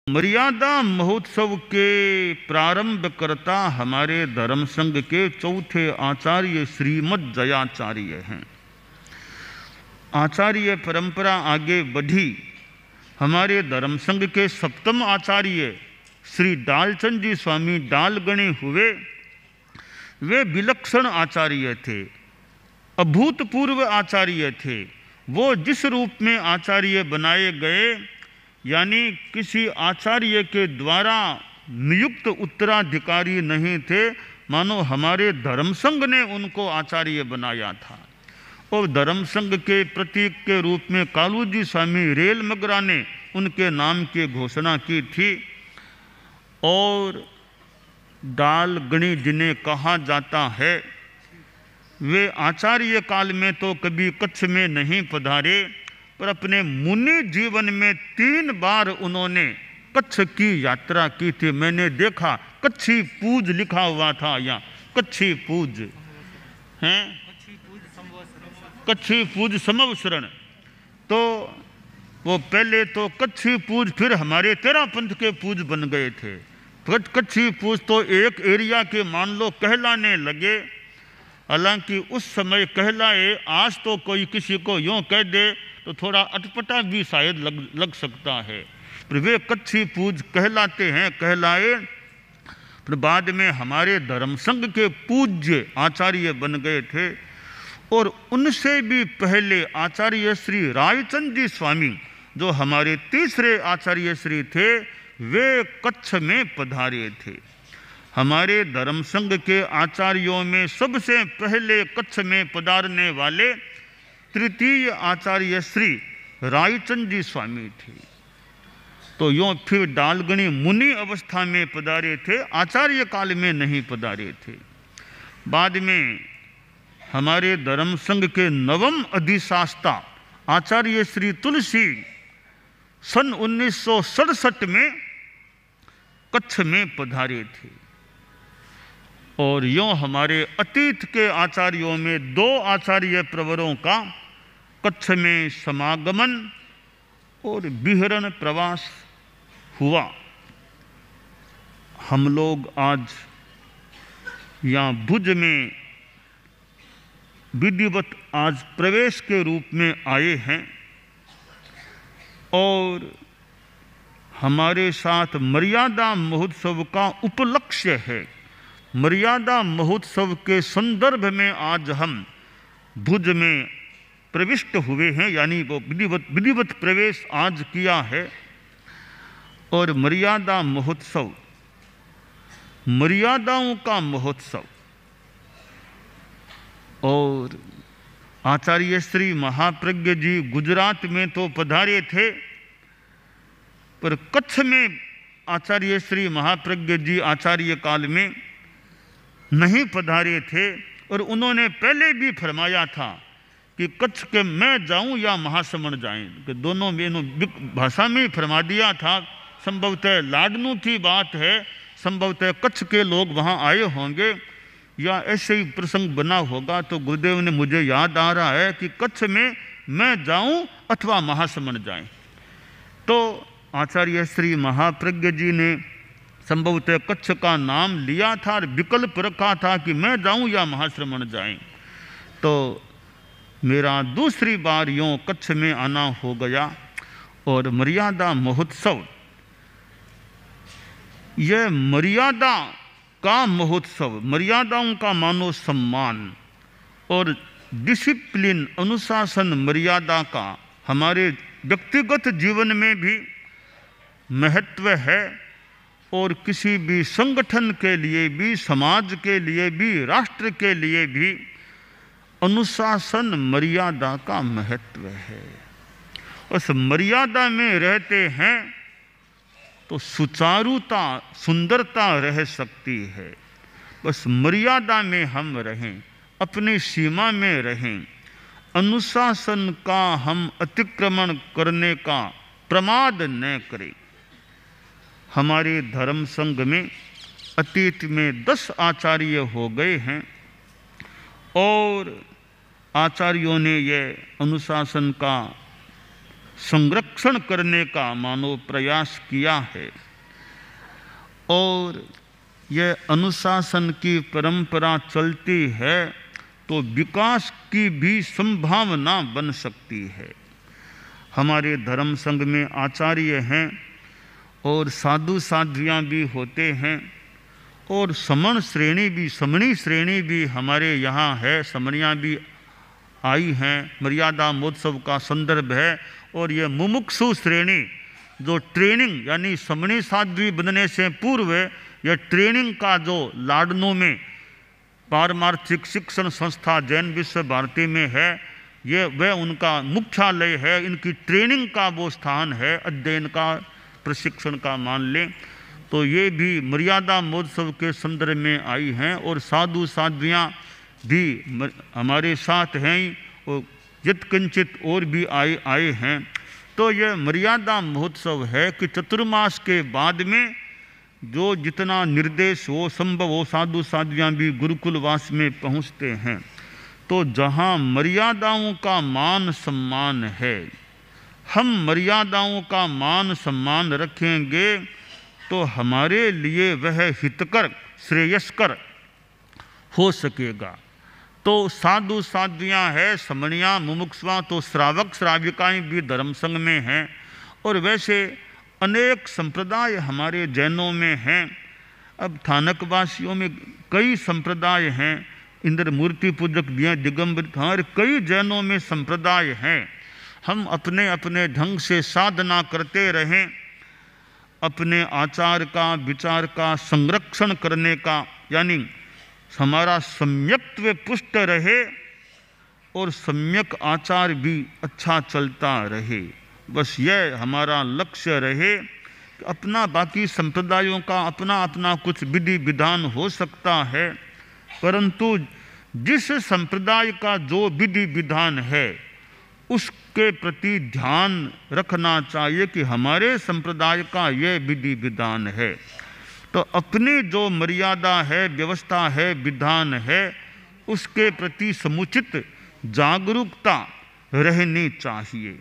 मर्यादा महोत्सव के प्रारंभकर्ता हमारे धर्म संघ के चौथे आचार्य श्रीमद् जयाचार्य हैं। आचार्य परंपरा आगे बढ़ी। हमारे धर्म संघ के सप्तम आचार्य श्री डालचंद जी स्वामी डालगणे हुए। वे विलक्षण आचार्य थे, अभूतपूर्व आचार्य थे। वो जिस रूप में आचार्य बनाए गए, यानी किसी आचार्य के द्वारा नियुक्त उत्तराधिकारी नहीं थे, मानो हमारे धर्म संघ ने उनको आचार्य बनाया था। और धर्म संघ के प्रतीक के रूप में कालू जी स्वामी रेल मगरा ने उनके नाम की घोषणा की थी। और डालगणी जिन्हें कहा जाता है, वे आचार्य काल में तो कभी कच्छ में नहीं पधारे, पर अपने मुनि जीवन में 3 बार उन्होंने कच्छ की यात्रा की थी। मैंने देखा कच्छी पूज लिखा हुआ था यहाँ, कच्छी पूज हैं, कच्छी पूज समवसरण। तो वो पहले तो कच्छी पूज, फिर हमारे 13 पंथ के पूज बन गए थे। कच्छी पूज तो एक एरिया के मान लो कहलाने लगे। हालांकि उस समय कहलाए, आज तो कोई किसी को यूँ कह दे तो थोड़ा अटपटा भी शायद लग सकता है, पर वे कच्छी पूज कहलाते हैं, कहलाए। फिर बाद में हमारे धर्म संघ के पूज्य आचार्य बन गए थे। और उनसे भी पहले आचार्य श्री रायचंद जी स्वामी, जो हमारे तीसरे आचार्य श्री थे, वे कच्छ में पधारे थे। हमारे धर्म संघ के आचार्यों में सबसे पहले कच्छ में पधारने वाले तृतीय आचार्य श्री रायचंद जी स्वामी थे। तो यूँ फिर डालगणी मुनि अवस्था में पधारे थे, आचार्य काल में नहीं पधारे थे। बाद में हमारे धर्म संघ के नवम अधिशास्ता आचार्य श्री तुलसी सन 1967 में कच्छ में पधारे थे। और यूँ हमारे अतीत के आचार्यों में 2 आचार्य प्रवरों का कच्छ में समागमन और विहरण प्रवास हुआ। हम लोग आज यहाँ भुज में विधिवत आज प्रवेश के रूप में आए हैं। और हमारे साथ मर्यादा महोत्सव का उपलक्ष्य है। मर्यादा महोत्सव के संदर्भ में आज हम भुज में प्रविष्ट हुए हैं, यानी वो विधिवत प्रवेश आज किया है। और मर्यादा महोत्सव, मर्यादाओं का महोत्सव। और आचार्य श्री महाप्रज्ञ जी गुजरात में तो पधारे थे, पर कच्छ में आचार्य श्री महाप्रज्ञ जी आचार्य काल में नहीं पधारे थे। और उन्होंने पहले भी फरमाया था कि कच्छ के मैं जाऊं या महासमण जाएं, कि दोनों में भाषा में ही फरमा दिया था। संभवतः लाडनू की बात है, संभवतः कच्छ के लोग वहां आए होंगे या ऐसे ही प्रसंग बना होगा। तो गुरुदेव ने, मुझे याद आ रहा है कि कच्छ में मैं जाऊं अथवा महासमण जाएं। तो आचार्य श्री महाप्रज्ञ जी ने संभवतः कच्छ का नाम लिया था और विकल्प रखा था कि मैं जाऊं या महाश्रमण जाएं। तो मेरा दूसरी बार यूँ कच्छ में आना हो गया। और मर्यादा महोत्सव, यह मर्यादा का महोत्सव, मर्यादाओं का मानो सम्मान और डिसिप्लिन, अनुशासन, मर्यादा का हमारे व्यक्तिगत जीवन में भी महत्व है। और किसी भी संगठन के लिए भी, समाज के लिए भी, राष्ट्र के लिए भी अनुशासन, मर्यादा का महत्व है। उस मर्यादा में रहते हैं तो सुचारुता, सुंदरता रह सकती है। बस मर्यादा में हम रहें, अपनी सीमा में रहें, अनुशासन का हम अतिक्रमण करने का प्रमाद न करें। हमारे धर्म संघ में अतीत में 10 आचार्य हो गए हैं। और आचार्यों ने यह अनुशासन का संरक्षण करने का मानो प्रयास किया है। और यह अनुशासन की परंपरा चलती है तो विकास की भी संभावना बन सकती है। हमारे धर्म संघ में आचार्य हैं और साधु साध्वियाँ भी होते हैं और समणी श्रेणी भी हमारे यहाँ है, समणियाँ भी आई हैं। मर्यादा महोत्सव का संदर्भ है। और ये मुमुक्षु श्रेणी जो ट्रेनिंग यानी समणी साध्वी बनने से पूर्व यह ट्रेनिंग का जो लाडनों में पारमार्थिक शिक्षण संस्था जैन विश्व भारती में है, ये वह उनका मुख्यालय है। इनकी ट्रेनिंग का वो स्थान है, अध्ययन का प्रशिक्षण का मान लें तो ये भी मर्यादा महोत्सव के संदर्भ में आई हैं। और साधु साध्वियाँ भी हमारे साथ हैं और यत्किंचित और भी आए हैं। तो यह मर्यादा महोत्सव है कि चतुर्मास के बाद में जो जितना निर्देश हो संभव हो साधु साध्वियाँ भी गुरुकुलवास में पहुँचते हैं। तो जहाँ मर्यादाओं का मान सम्मान है, हम मर्यादाओं का मान सम्मान रखेंगे तो हमारे लिए वह हितकर श्रेयस्कर हो सकेगा। तो साधु साध्वियाँ है, समणियाँ मुमुक्षुआं, तो श्रावक श्राविकाएँ भी धर्म संघ में हैं। और वैसे अनेक संप्रदाय हमारे जैनों में हैं। अब थानकवासियों में कई संप्रदाय हैं, इंद्र मूर्ति पूजक दिया दिगंबर, हमारे कई जैनों में संप्रदाय हैं। हम अपने अपने ढंग से साधना करते रहें, अपने आचार का विचार का संरक्षण करने का, यानी हमारा सम्यक्त्व पुष्ट रहे और सम्यक आचार भी अच्छा चलता रहे। बस यह हमारा लक्ष्य रहे। अपना बाकी संप्रदायों का अपना अपना कुछ विधि विधान हो सकता है, परंतु जिस संप्रदाय का जो विधि विधान है उसके प्रति ध्यान रखना चाहिए कि हमारे संप्रदाय का यह विधि विधान है। तो अपनी जो मर्यादा है, व्यवस्था है, विधान है, उसके प्रति समुचित जागरूकता रहनी चाहिए।